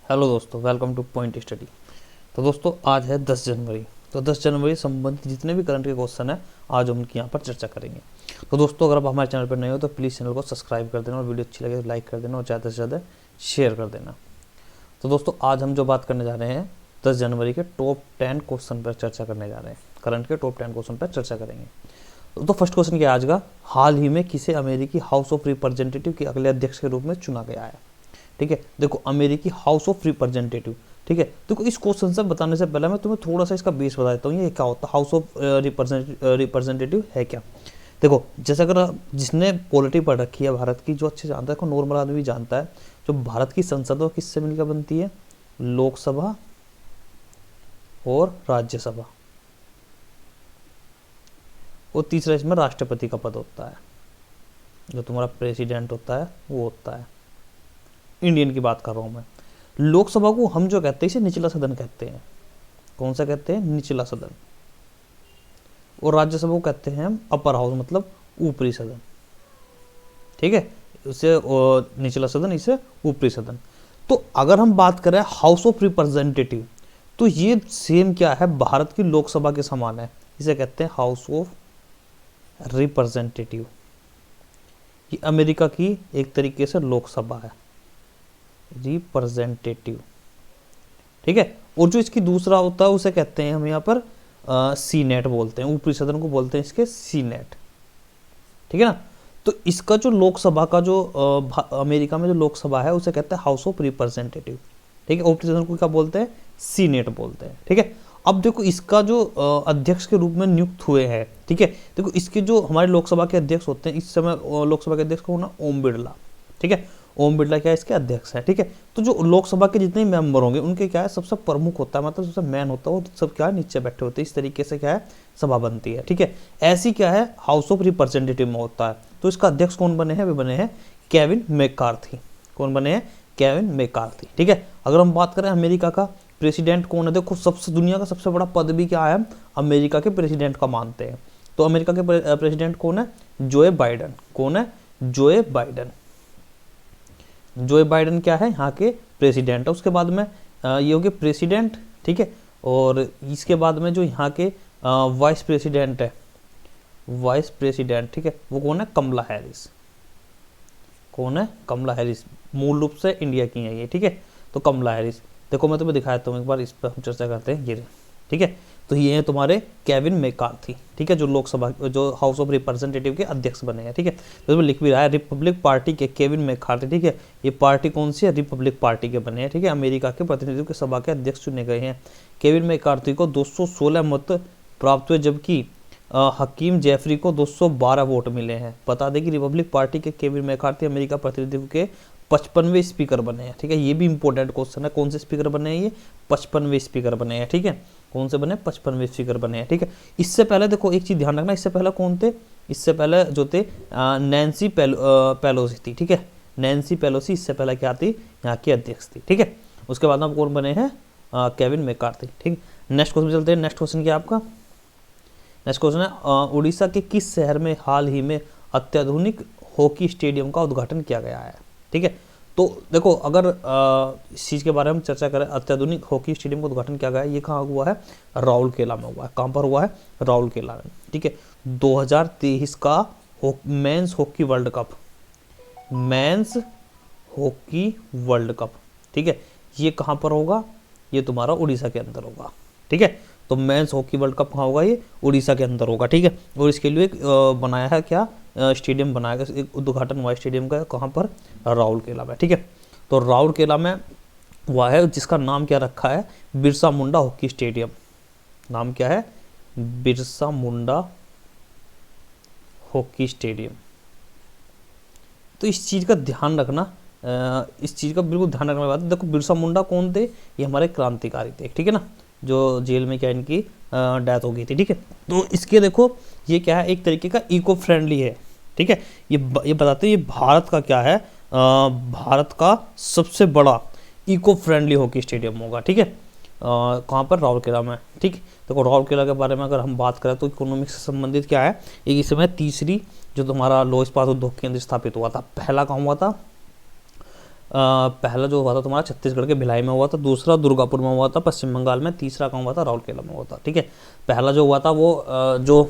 Hello दोस्तों, welcome two point study. तो दोस्तों आज है 10 जनवरी। तो 10 जनवरी संबंधित जितने भी करंट के क्वेश्चन हैं आज हम उनकी यहाँ पर चर्चा करेंगे। तो दोस्तों अगर आप हमारे चैनल पर नए हो तो प्लीज़ चैनल को सब्सक्राइब कर देना और वीडियो अच्छी लगे तो लाइक कर देना और ज़्यादा से ज़्यादा शेयर कर देना। तो दोस्तों आज हम जो बात करने जा रहे हैं 10 जनवरी के टॉप 10 क्वेश्चन पर चर्चा करने जा रहे हैं। करंट के टॉप 10 क्वेश्चन पर चर्चा करेंगे। तो फर्स्ट क्वेश्चन क्या है आज का, हाल ही में किसे अमेरिकी हाउस ऑफ रिप्रेजेंटेटिव के अगले अध्यक्ष के रूप में चुना गया है। ठीक है, देखो अमेरिकी हाउस ऑफ रिप्रेजेंटेटिव। ठीक है, देखो इस क्वेश्चन से बताने से पहले मैं तुम्हें थोड़ा सा इसका बेस बता देता हूँ, ये क्या होता है, हाउस ऑफ रिप्रेजेंटेटिव है क्या। देखो जैसे अगर जिसने पॉलिटी पढ़ रखी है भारत की, जो अच्छे जानता है, नॉर्मल आदमी भी जानता है, जो भारत की संसद वो किससे मिलकर बनती है, लोकसभा और राज्यसभा, और तीसरा इसमें राष्ट्रपति का पद होता है, जो तुम्हारा प्रेसिडेंट होता है वो होता है। इंडियन की बात कर रहा हूँ मैं। लोकसभा को हम जो कहते हैं इसे निचला सदन कहते हैं। कौन सा कहते हैं, निचला सदन। और राज्यसभा को कहते हैं हम अपर हाउस, मतलब ऊपरी सदन। ठीक है, इसे निचला सदन, इसे ऊपरी सदन। तो अगर हम बात करें हाउस ऑफ रिप्रेजेंटेटिव, तो ये सेम क्या है, भारत की लोकसभा के समान है। इसे कहते हैं हाउस ऑफ रिप्रेजेंटेटिव। ये अमेरिका की एक तरीके से लोकसभा है, रिप्रेजेंटेटिव। ठीक है, और जो इसकी दूसरा होता है उसे कहते हैं हम यहाँ पर सीनेट बोलते हैं, ऊपरी सदन को बोलते हैं इसके सीनेट। ठीक है ना। तो इसका जो लोकसभा का जो अमेरिका में जो लोकसभा है उसे कहते हैं हाउस ऑफ रिप्रेजेंटेटिव। ठीक है, ऊपरी सदन को क्या बोलते हैं, सीनेट बोलते हैं। ठीक है, अब देखो इसका जो अध्यक्ष के रूप में नियुक्त हुए हैं। ठीक है, देखो इसके जो हमारे लोकसभा के अध्यक्ष होते हैं इस समय, लोकसभा के अध्यक्ष कौन है, ओम बिरला। ठीक है, ओम बिरला क्या है, इसके अध्यक्ष है। ठीक है, तो जो लोकसभा के जितने मेंबर होंगे उनके क्या है, सबसे प्रमुख होता है, मतलब सबसे मैन होता है, वो सब क्या है, नीचे बैठे होते हैं। इस तरीके से क्या है, सभा बनती है। ठीक है, ऐसी क्या है, हाउस ऑफ रिप्रेजेंटेटिव में होता है। तो इसका अध्यक्ष कौन बने हैं, वे बने हैं केविन मैकार्थी। कौन बने हैं, केविन मैकार्थी। ठीक है, अगर हम बात करें अमेरिका का प्रेसिडेंट कौन है, देखो सबसे दुनिया का सबसे बड़ा पद भी क्या है, अमेरिका के प्रेसिडेंट का मानते हैं। तो अमेरिका के प्रेसिडेंट कौन है, जोए बाइडन। कौन है, जोए बाइडन। जोए बाइडन क्या है, यहाँ के प्रेसिडेंट है। उसके बाद में ये हो गए प्रेसिडेंट। ठीक है, और इसके बाद में जो यहाँ के वाइस प्रेसिडेंट है, वाइस प्रेसिडेंट, ठीक है, वो कौन है, कमला हैरिस। कौन है, कमला हैरिस। मूल रूप से इंडिया की है ये। ठीक है, तो कमला हैरिस, देखो मैं तुम्हें दिखाया हूँ एक बार, इस पर हम चर्चा करते हैं ये। ठीक है, तो ये है तुम्हारे केविन मैकार्थी। ठीक है, जो लोकसभा, जो हाउस ऑफ रिप्रेजेंटेटिव के अध्यक्ष बने हैं। ठीक है, तो इसमें लिख भी रहा है रिपब्लिक पार्टी के केविन मैकार्थी। ठीक है, ये पार्टी कौन सी है, रिपब्लिक पार्टी के बने हैं। ठीक है, अमेरिका के प्रतिनिधियों की सभा के अध्यक्ष चुने गए हैं। केविन मैकार्थी को 216 मत प्राप्त हुए, जबकि हकीम जेफरी को 212 वोट मिले हैं। बता दें कि रिपब्लिक पार्टी के केविन मैकार्थी अमेरिका प्रतिनिधियों के 55वें स्पीकर बने हैं। ठीक है, ये भी इंपॉर्टेंट क्वेश्चन है, कौन से स्पीकर बने हैं, ये 55वें स्पीकर बने हैं। ठीक है, कौन से बने, 55वें स्पीकर बने हैं। ठीक है, इससे पहले देखो एक चीज ध्यान रखना, इससे पहले कौन थे, इससे पहले जो थे नैन्सी पेलोसी थी। ठीक है, नैन्सी पेलोसी इससे पहले क्या थी, यहाँ की अध्यक्ष थी। ठीक है, उसके बाद में कौन बने हैं, केविन मैकार्थी। ठीक, नेक्स्ट क्वेश्चन चलते हैं। नेक्स्ट क्वेश्चन क्या आपका, नेक्स्ट क्वेश्चन है उड़ीसा के किस शहर में हाल ही में अत्याधुनिक हॉकी स्टेडियम का उद्घाटन किया गया है। ठीक है, तो देखो अगर इस चीज़ के बारे में चर्चा करें, अत्याधुनिक हॉकी स्टेडियम का उद्घाटन किया गया है, ये कहाँ हुआ है, राउरकेला में हुआ है। कहाँ पर हुआ है, राउरकेला में। ठीक है, 2023 का men's hockey world cup, men's hockey world cup. ठीक है, ये कहाँ पर होगा, ये तुम्हारा उड़ीसा के अंदर होगा। ठीक है, तो मेंस हॉकी वर्ल्ड कप कहाँ होगा, ये उड़ीसा के अंदर होगा। ठीक है, और इसके लिए एक बनाया है क्या, स्टेडियम बनाया गया, एक उद्घाटन हुआ स्टेडियम का, कहाँ पर, राउरकेला में। ठीक है, तो राउरकेला में हुआ है, जिसका नाम क्या रखा है, बिरसा मुंडा हॉकी स्टेडियम। नाम क्या है, बिरसा मुंडा हॉकी स्टेडियम। तो इस चीज़ का ध्यान रखना, इस चीज़ का बिल्कुल ध्यान रखने वाली बात है। देखो बिरसा मुंडा कौन थे, ये हमारे क्रांतिकारी थे। ठीक है ना, जो जेल में क्या इनकी डेथ हो गई थी। ठीक है, तो इसके देखो ये क्या है, एक तरीके का इको फ्रेंडली है। ठीक है, ये बताते हैं ये भारत का क्या है, भारत का सबसे बड़ा इको फ्रेंडली हॉकी स्टेडियम होगा। ठीक है, कहाँ पर, राउरकेला में। ठीक, देखो राउरकेला के बारे में अगर हम बात करें तो इकोनॉमिक्स से संबंधित क्या है, एक इस समय तीसरी जो तुम्हारा लौह इस्पात उद्योग केंद्र स्थापित हुआ था। पहला कहाँ हुआ था, पहला जो हुआ था तुम्हारा छत्तीसगढ़ के भिलाई में हुआ था, दूसरा दुर्गापुर में हुआ था पश्चिम बंगाल में, तीसरा कहाँ हुआ था, राउरकेला में हुआ था। ठीक है, पहला जो हुआ था वो जो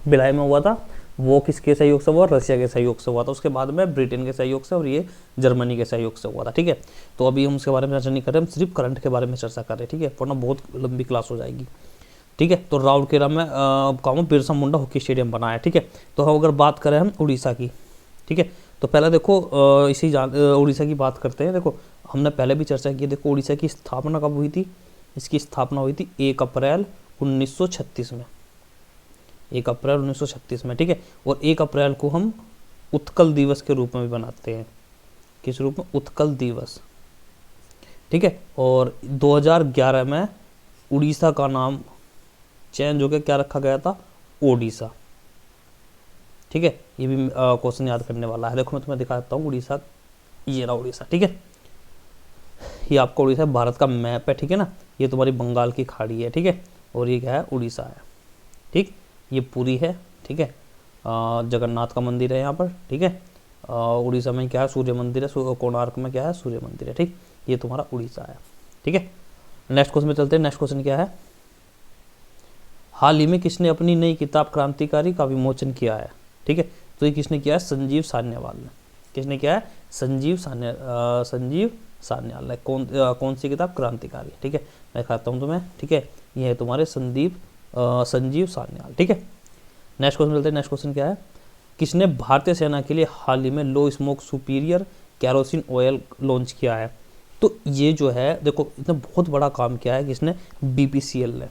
भिलाई में हुआ था वो किसके सहयोग से हुआ, रशिया के सहयोग से हुआ था। उसके बाद में ब्रिटेन के सहयोग से, और ये जर्मनी के सहयोग से हुआ था। ठीक है, तो अभी हम उसके बारे में चर्चा नहीं कर रहे, हम सिर्फ करंट के बारे में चर्चा कर रहे हैं। ठीक है, वरना बहुत लंबी क्लास हो जाएगी। ठीक है, तो राउरकेला में कहाँ बिरसा मुंडा हॉकी स्टेडियम बना है। ठीक है, तो हम अगर बात करें हम उड़ीसा की, ठीक है, तो पहले देखो उड़ीसा की बात करते हैं। देखो हमने पहले भी चर्चा की, देखो उड़ीसा की स्थापना कब हुई थी, इसकी स्थापना हुई थी 1 अप्रैल 1936 में, 1 अप्रैल 1936 में। ठीक है, और 1 अप्रैल को हम उत्कल दिवस के रूप में भी बनाते हैं। किस रूप में, उत्कल दिवस। ठीक है, और 2011 में उड़ीसा का नाम चेंज होकर क्या रखा गया था, ओडिशा। ठीक है, ये भी क्वेश्चन याद करने वाला है। देखो मैं तुम्हें दिखा देता हूँ उड़ीसा, ये रहा उड़ीसा। ठीक है, ये आपका उड़ीसा भारत का मैप है। ठीक है ना, ये तुम्हारी बंगाल की खाड़ी है। ठीक है, और ये क्या है, उड़ीसा है। ठीक, ये पुरी है। ठीक है, जगन्नाथ का मंदिर है यहाँ पर। ठीक है, उड़ीसा में क्या है, सूर्य मंदिर है, कोणार्क में क्या है, सूर्य मंदिर है। ठीक, ये तुम्हारा उड़ीसा है। ठीक है, नेक्स्ट क्वेश्चन में चलते हैं। नेक्स्ट क्वेश्चन क्या है, हाल ही में किसने अपनी नई किताब क्रांतिकारी का विमोचन किया है। ठीक है, तो ये किसने किया है, संजीव सान्याल ने। किसने किया है, संजीव सान्याल ने। कौन सी किताब, क्रांतिकारी। ठीक है, मैं दिखाता हूँ तुम्हें। ठीक है, ये है तुम्हारे संजीव सान्याल। ठीक है, नेक्स्ट क्वेश्चन चलते हैं। नेक्स्ट क्वेश्चन क्या है, किसने भारतीय सेना के लिए हाल ही में low smoke superior kerosene oil launch किया है। तो ये जो है देखो इतना बहुत बड़ा काम किया है किसने, BPCL ने।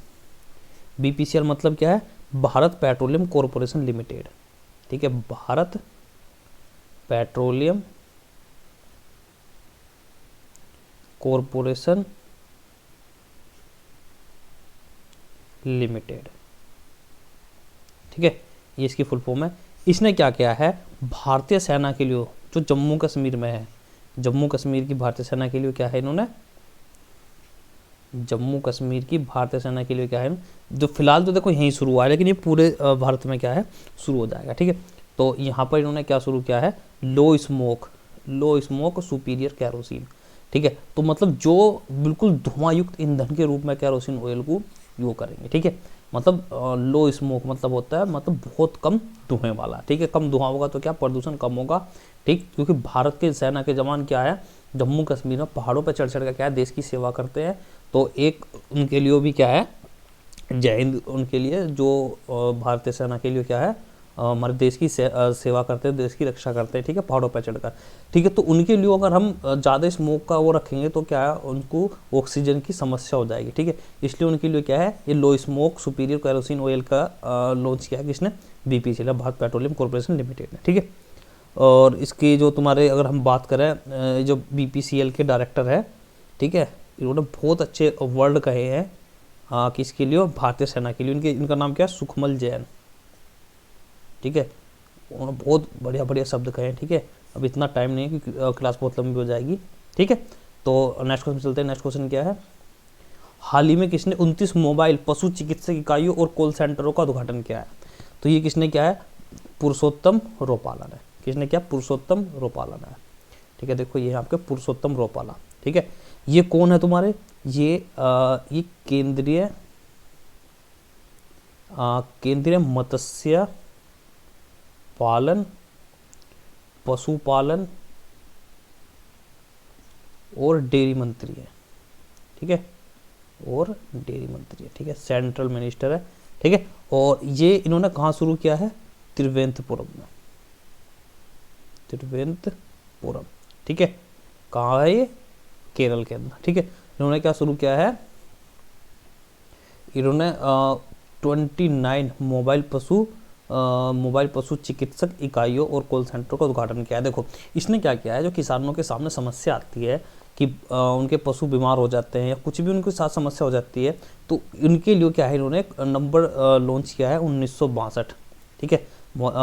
BPCL मतलब क्या है, भारत पेट्रोलियम कॉरपोरेशन लिमिटेड। ठीक है, भारत पेट्रोलियम कॉरपोरेशन लिमिटेड। ठीक है, ये इसकी फुल फॉर्म है। इसने क्या किया है, भारतीय सेना के लिए जो जम्मू कश्मीर में है, जम्मू कश्मीर की भारतीय सेना के लिए क्या है, इन्होंने जम्मू कश्मीर की भारतीय सेना के लिए क्या है, जो फिलहाल तो देखो यहीं शुरू हुआ है, लेकिन ये पूरे भारत में क्या है, शुरू हो जाएगा। ठीक है, तो यहाँ पर इन्होंने क्या शुरू किया है, लो स्मोक सुपीरियर कैरोसिन। ठीक है, तो मतलब जो बिल्कुल धुआं युक्त ईंधन के रूप में कैरोसिन ऑयल को यूज करेंगे। ठीक है, मतलब लो स्मोक मतलब होता है मतलब बहुत कम धुएं वाला। ठीक है, कम धुआं होगा तो क्या, प्रदूषण कम होगा। ठीक, क्योंकि भारत के सेना के जवान क्या है, जम्मू कश्मीर में पहाड़ों पर चढ़ कर क्या है, देश की सेवा करते हैं। तो एक उनके लिए भी क्या है, जय हिंद उनके लिए, जो भारतीय सेना के लिए क्या है, हमारे देश की सेवा करते हैं, देश की रक्षा करते हैं। ठीक है, पहाड़ों पर चढ़कर। ठीक है, तो उनके लिए अगर हम ज़्यादा स्मोक का वो रखेंगे तो क्या है, उनको ऑक्सीजन की समस्या हो जाएगी। ठीक है, इसलिए उनके लिए क्या है, ये लो स्मोक सुपीरियर कैरोसिन ऑयल का लॉन्च किया है किसने, BPCL, Bharat petroleum corporation limited ने। ठीक है, और इसकी जो तुम्हारे अगर हम बात करें, जो BPCL के डायरेक्टर है, ठीक है, इन्होंने बहुत अच्छे वर्ड कहे हैं किसके लिए, भारतीय सेना के लिए। इनका नाम क्या है, सुखमल जैन। ठीक है, उन्होंने बहुत बढ़िया बढ़िया शब्द कहे हैं। ठीक है, अब इतना टाइम नहीं है क्योंकि क्लास बहुत लंबी हो जाएगी। ठीक है, तो नेक्स्ट क्वेश्चन चलते हैं। नेक्स्ट क्वेश्चन क्या है, हाल ही में किसने 29 मोबाइल पशु चिकित्सक इकाइयों और कॉल सेंटरों का उद्घाटन किया है। तो ये किसने किया है, पुरुषोत्तम रूपाला ने। किसने किया, पुरुषोत्तम रूपाला ने। ठीक है, देखो ये आपके पुरुषोत्तम रूपाला। ठीक है, ये कौन है तुम्हारे, ये केंद्रीय मत्स्य पालन, पशुपालन और डेयरी मंत्री है। ठीक है, और डेयरी मंत्री है। ठीक है, सेंट्रल मिनिस्टर है। ठीक है, और ये इन्होंने कहाँ शुरू किया है, त्रिवेंद्रपुरम में, त्रिवेंद्रपुरम। ठीक है, कहाँ है ये, केरल के अंदर। ठीक है, इन्होंने क्या शुरू किया है, इन्होंने 29 मोबाइल पशु चिकित्सक इकाइयों और कॉल सेंटर का उद्घाटन किया है। देखो इसने क्या किया है, जो किसानों के सामने समस्या आती है कि उनके पशु बीमार हो जाते हैं या कुछ भी उनके साथ समस्या हो जाती है, तो इनके लिए क्या है, इन्होंने एक नंबर लॉन्च किया है 1962। ठीक है,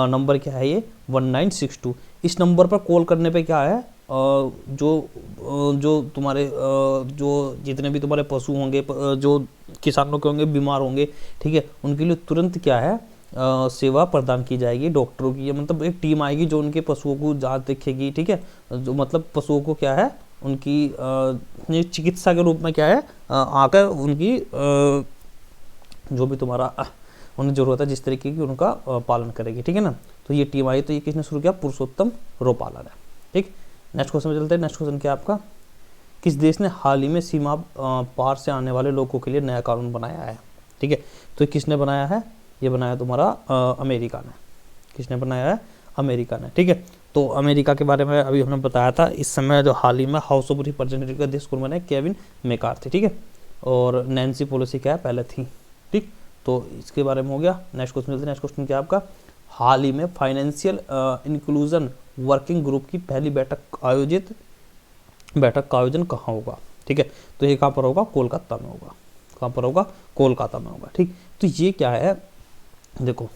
नंबर क्या है ये, 1962। इस नंबर पर कॉल करने पे क्या है, जो तुम्हारे जो जितने भी तुम्हारे पशु होंगे, जो किसानों के होंगे, बीमार होंगे, ठीक है, उनके लिए तुरंत क्या है, सेवा प्रदान की जाएगी डॉक्टरों की। मतलब एक टीम आएगी जो उनके पशुओं को जांच देखेगी। ठीक है, जो मतलब पशुओं को क्या है, उनकी ये चिकित्सा के रूप में क्या है आकर उनकी जो भी तुम्हारा उन्हें जरूरत है जिस तरीके की उनका पालन करेगी, ठीक है ना। तो ये टीम आई, तो ये किसने शुरू किया, पुरुषोत्तम रूपाला ने, ठीक। नेक्स्ट क्वेश्चन में चलते हैं। नेक्स्ट क्वेश्चन क्या है आपका, किस देश ने हाल ही में सीमा पार से आने वाले लोगों के लिए नया कानून बनाया है, ठीक है। तो किसने बनाया है, ये बनाया तुम्हारा अमेरिका ने। किसने बनाया है, अमेरिका ने, ठीक है। तो अमेरिका के बारे में अभी हमने बताया था। इस समय जो हाल ही में हाउस ऑफ रिप्रेजेंटेटिव का अध्यक्ष कौन बने, केविन मैकार्थी, ठीक है। और नैन्सी पेलोसी क्या है, पहले थी, ठीक। तो इसके बारे में हो गया। नेक्स्ट क्वेश्चन चलते हैं। नेक्स्ट क्वेश्चन क्या है आपका, हाल ही में फाइनेंशियल इंक्लूजन वर्किंग ग्रुप की पहली बैठक का आयोजन कहाँ होगा, ठीक है। तो ये कहाँ पर होगा, कोलकाता में होगा। कहाँ पर होगा, कोलकाता में होगा, ठीक। तो ये क्या है, देखो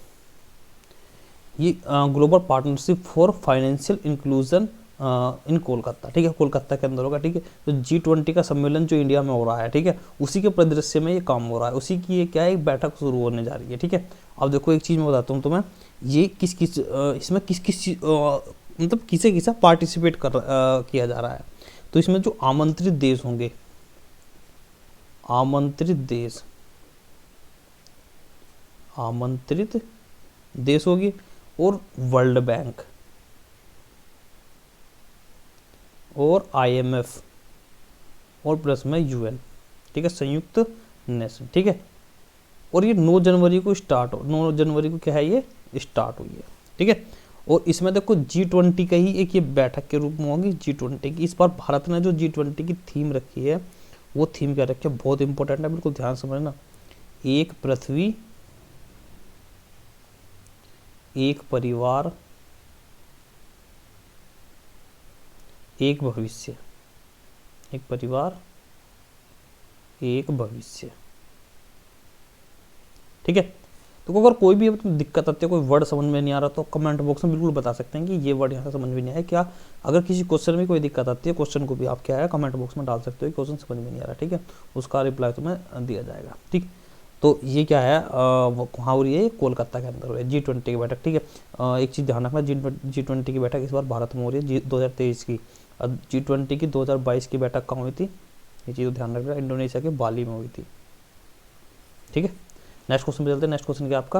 ये global partnership for financial inclusion in Kolkata, ठीक है, कोलकाता के अंदर होगा, ठीक है। तो G20 का सम्मेलन जो इंडिया में हो रहा है, ठीक है, उसी के परिदृश्य में ये काम हो रहा है, उसी की ये क्या है, एक बैठक शुरू होने जा रही है, ठीक है। अब देखो एक चीज़ मैं बताता हूँ तुम्हें, ये इसमें किस मतलब किसे किसे पार्टिसिपेट किया जा रहा है। तो इसमें जो आमंत्रित देश होंगे, आमंत्रित देश होगी, और वर्ल्ड बैंक और IMF और प्लस में UN, ठीक है, संयुक्त नेशन, ठीक है। और ये 9 जनवरी को क्या है, ये स्टार्ट हुई है, ठीक है। और इसमें देखो G20 का ही एक ये बैठक के रूप में होगी, G20 की। इस बार भारत ने जो G20 की थीम रखी है, वो थीम क्या रखी है, बहुत इंपॉर्टेंट है, बिल्कुल ध्यान समझना। एक पृथ्वी, एक परिवार, एक भविष्य। एक परिवार, एक भविष्य, ठीक है। तो अगर कोई भी दिक्कत आती है, कोई वर्ड समझ में नहीं आ रहा, तो कमेंट बॉक्स में बिल्कुल बता सकते हैं कि ये वर्ड यहाँ से समझ में नहीं आया क्या। अगर किसी क्वेश्चन में कोई दिक्कत आती है, क्वेश्चन को भी आप क्या है कमेंट बॉक्स में डाल सकते हो, क्वेश्चन समझ में नहीं आ रहा, ठीक है, उसका रिप्लाई तुम्हें दिया जाएगा, ठीक। तो ये क्या है, कहाँ हो रही है, कोलकाता के अंदर हो रही है G20 की बैठक, ठीक है। एक चीज़ ध्यान रखना, G20 की बैठक इस बार भारत में हो रही है 2023 की। अब G20 की 2022 की बैठक कहाँ हुई थी, ये चीज़ ध्यान रखना, इंडोनेशिया के बाली में हुई थी, ठीक है। नेक्स्ट क्वेश्चन पे चलते हैं। नेक्स्ट क्वेश्चन क्या आपका,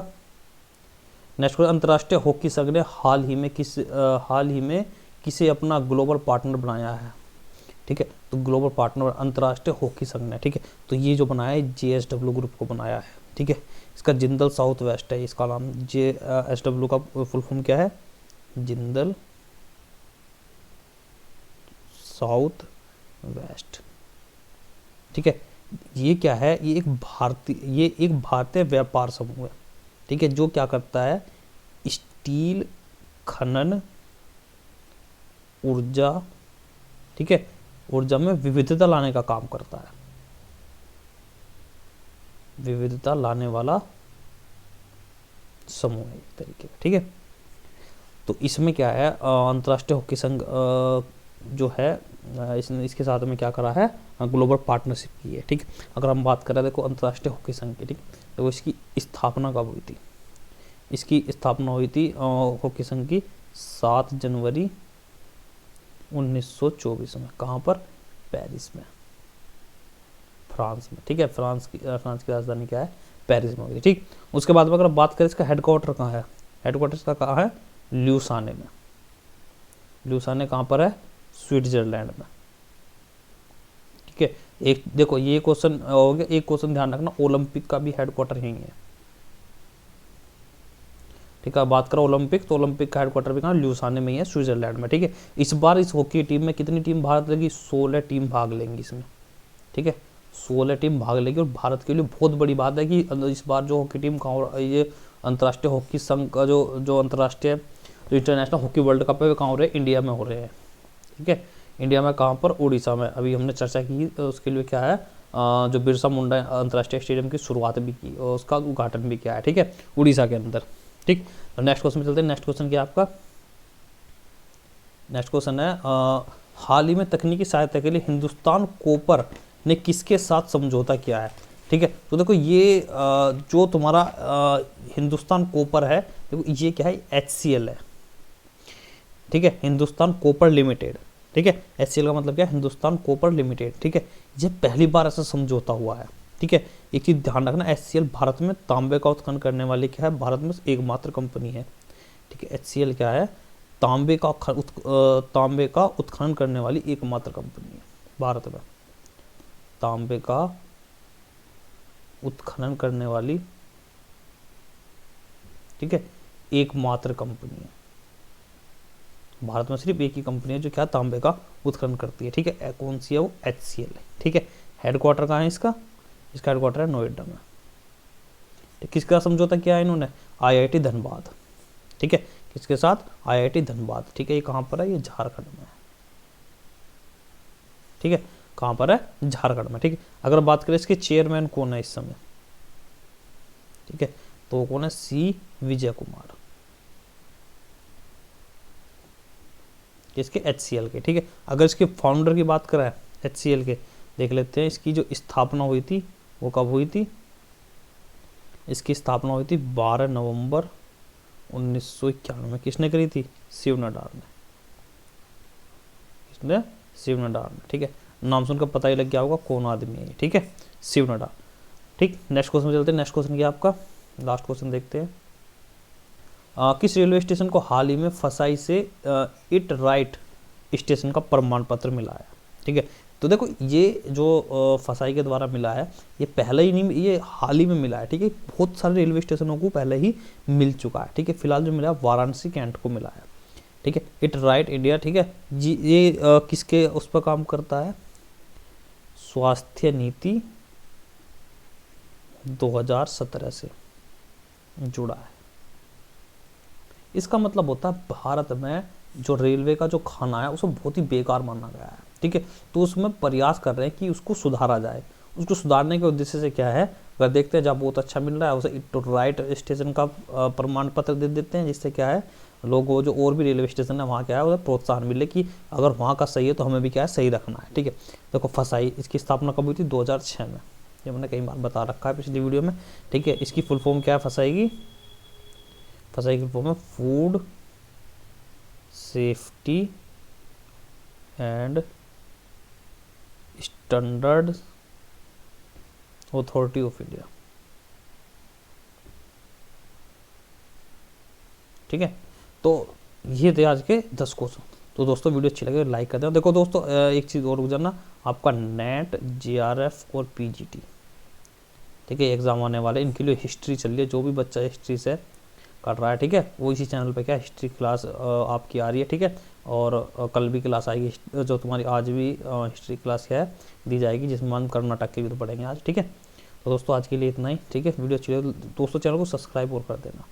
नेक्स्ट क्वेश्चन, अंतर्राष्ट्रीय हॉकी संघ ने हाल ही में किसे अपना ग्लोबल पार्टनर बनाया है, ठीक है। तो ग्लोबल पार्टनर अंतर्राष्ट्रीय हॉकी संघ ने, ठीक है। तो ये जो बनाया है JSW ग्रुप को बनाया है, ठीक है। इसका जिंदल साउथ वेस्ट है इसका नाम। JSW का फुल फॉर्म क्या है, जिंदल साउथ वेस्ट, ठीक है। ये क्या है, ये एक भारतीय व्यापार समूह है, ठीक है, जो क्या करता है, स्टील, खनन, ऊर्जा, ठीक है, ऊर्जा में विविधता लाने का काम करता है, विविधता लाने वाला समूह है एक तरीके का, ठीक है। तो इसमें क्या है, अंतर्राष्ट्रीय हॉकी संघ जो है इसके साथ में क्या करा है, ग्लोबल पार्टनरशिप की है, ठीक। अगर हम बात करें देखो अंतर्राष्ट्रीय हॉकी संघ की, ठीक, तो इसकी स्थापना कब हुई थी, इसकी स्थापना हुई थी हॉकी संघ की 7 जनवरी 1924 में। कहाँ पर, पेरिस में, फ्रांस में, ठीक है। फ्रांस की राजधानी क्या है, पेरिस में होगी, ठीक। उसके बाद में अगर बात करें इसका हेडक्वार्टर कहाँ है, हेडक्वार्टर इसका कहाँ है, ल्यूसाने में। ल्यूसाने कहाँ पर है, स्विट्जरलैंड में, ठीक है। एक देखो ये क्वेश्चन हो गया, एक क्वेश्चन ध्यान रखना, ओलंपिक का भी हेडक्वार्टर यही है, ठीक है। बात करो ओलंपिक, तो ओलंपिक का हेडक्वार्टर भी कहाँ, ल्यूसाने में ही है, स्विट्जरलैंड में, ठीक है। इस बार इस हॉकी टीम में कितनी टीम भारत लेगी, 16 टीम भाग लेंगी इसमें, ठीक है। 16 टीम भाग लेगी, और भारत के लिए बहुत बड़ी बात है कि इस बार जो हॉकी टीम कहाँ, ये अंतर्राष्ट्रीय हॉकी संघ का जो अंतर्राष्ट्रीय जो इंटरनेशनल हॉकी वर्ल्ड कप है, कहाँ हो रहे हैं, इंडिया में हो रहे हैं, ठीक है। इंडिया में कहाँ पर, उड़ीसा में। अभी हमने चर्चा की, उसके लिए क्या है, जो बिरसा मुंडा अंतर्राष्ट्रीय स्टेडियम की शुरुआत भी की और उसका उद्घाटन भी किया है, ठीक है, उड़ीसा के अंदर, ठीक। तो नेक्स्ट क्वेश्चन में चलते हैं। नेक्स्ट क्वेश्चन क्या है आपका, नेक्स्ट क्वेश्चन है, हाल ही में तकनीकी सहायता के लिए हिंदुस्तान कॉपर ने किसके साथ समझौता किया है, ठीक है। तो देखो ये जो तुम्हारा हिंदुस्तान कॉपर है, देखो ये क्या है, HCL है, ठीक है, हिंदुस्तान कॉपर लिमिटेड, ठीक है। HCL का मतलब क्या है, हिंदुस्तान कॉपर लिमिटेड, ठीक है। ये पहली बार ऐसा समझौता हुआ है, ठीक है। एक चीज ध्यान रखना, HCL भारत में तांबे का उत्खनन करने वाली क्या है, भारत में एकमात्र कंपनी है, ठीक है। HCL क्या है, तांबे का उत्खनन करने वाली एकमात्र कंपनी है भारत में, तांबे का उत्खनन करने वाली, ठीक है, एकमात्र कंपनी है। भारत में सिर्फ एक ही कंपनी है जो क्या तांबे का उत्खनन करती है, ठीक है। कौन सी है वो, HCL है, ठीक है। हेडक्वार्टर कहाँ है इसका हेडक्वार्टर है नोएडा में। किसका समझौता किया है इन्होंने, IIT धनबाद, ठीक है। किसके साथ, IIT धनबाद, ठीक है। ये कहाँ पर है, ये झारखंड में है, ठीक है। कहाँ पर है, झारखंड में, ठीक है। अगर बात करें इसके चेयरमैन कौन है इस समय, ठीक है, तो कौन है, C विजय कुमार, इसके HCL के, ठीक है। अगर इसके फाउंडर की बात करें HCL के, देख लेते हैं इसकी जो स्थापना हुई थी वो कब हुई थी। इसकी स्थापना हुई थी 12 नवंबर 1991 में। किसने करी थी, शिव नडार ने, किसने, शिव नडार ने, ठीक है। नाम सुनकर पता ही लग गया होगा कौन आदमी है, ठीक है, शिव नडार, ठीक। नेक्स्ट क्वेश्चन में चलते हैं। नेक्स्ट क्वेश्चन क्या आपका, लास्ट क्वेश्चन देखते हैं। किस रेलवे स्टेशन को हाल ही में फसाई से इट राइट स्टेशन का प्रमाण पत्र मिला है, ठीक है। तो देखो ये जो फसाई के द्वारा मिला है, ये पहले ही नहीं, ये हाल ही में मिला है, ठीक है। बहुत सारे रेलवे स्टेशनों को पहले ही मिल चुका है, ठीक है। फिलहाल जो मिला है वाराणसी कैंट को मिला है, ठीक है। इट राइट इंडिया, ठीक है जी। ये किसके उस पर काम करता है, स्वास्थ्य नीति 2017 से जुड़ा है। इसका मतलब होता है भारत में जो रेलवे का जो खाना है उसको बहुत ही बेकार माना गया है, ठीक है। तो उसमें प्रयास कर रहे हैं कि उसको सुधारा जाए। उसको सुधारने के उद्देश्य से क्या है, अगर देखते हैं जब बहुत अच्छा मिल रहा है उसे इट राइट स्टेशन का प्रमाण पत्र दे देते हैं, जिससे क्या है लोगों जो और भी रेलवे स्टेशन है वहाँ क्या है उसे प्रोत्साहन मिले कि अगर वहाँ का सही है तो हमें भी क्या है सही रखना है, ठीक है। देखो फसाई, इसकी स्थापना कब हुई थी, 2006 में। ये मैंने कई बार बता रखा है पिछली वीडियो में, ठीक है। इसकी फुल फॉर्म क्या है फसाई की फुल फॉर्म है food safety and standard authority of India, ठीक है। तो ये थे आज के 10 क्वेश्चन। तो दोस्तों वीडियो अच्छी लगे लाइक कर देना। देखो दोस्तों एक चीज़ और गुजरना, आपका नेट JRF और PGT, ठीक है, एग्जाम आने वाले, इनके लिए हिस्ट्री चल रही है। जो भी बच्चा हिस्ट्री से कर रहा है, ठीक है, वो इसी चैनल पे क्या हिस्ट्री क्लास आपकी आ रही है, ठीक है। और कल भी क्लास आएगी, जो तुम्हारी आज भी हिस्ट्री क्लास क्या है दी जाएगी, जिसमें हम कर्नाटक के भी तो पढ़ेंगे आज, ठीक है। तो दोस्तों आज के लिए इतना ही, ठीक है। वीडियो अच्छी लगे दोस्तों चैनल को सब्सक्राइब और कर देना।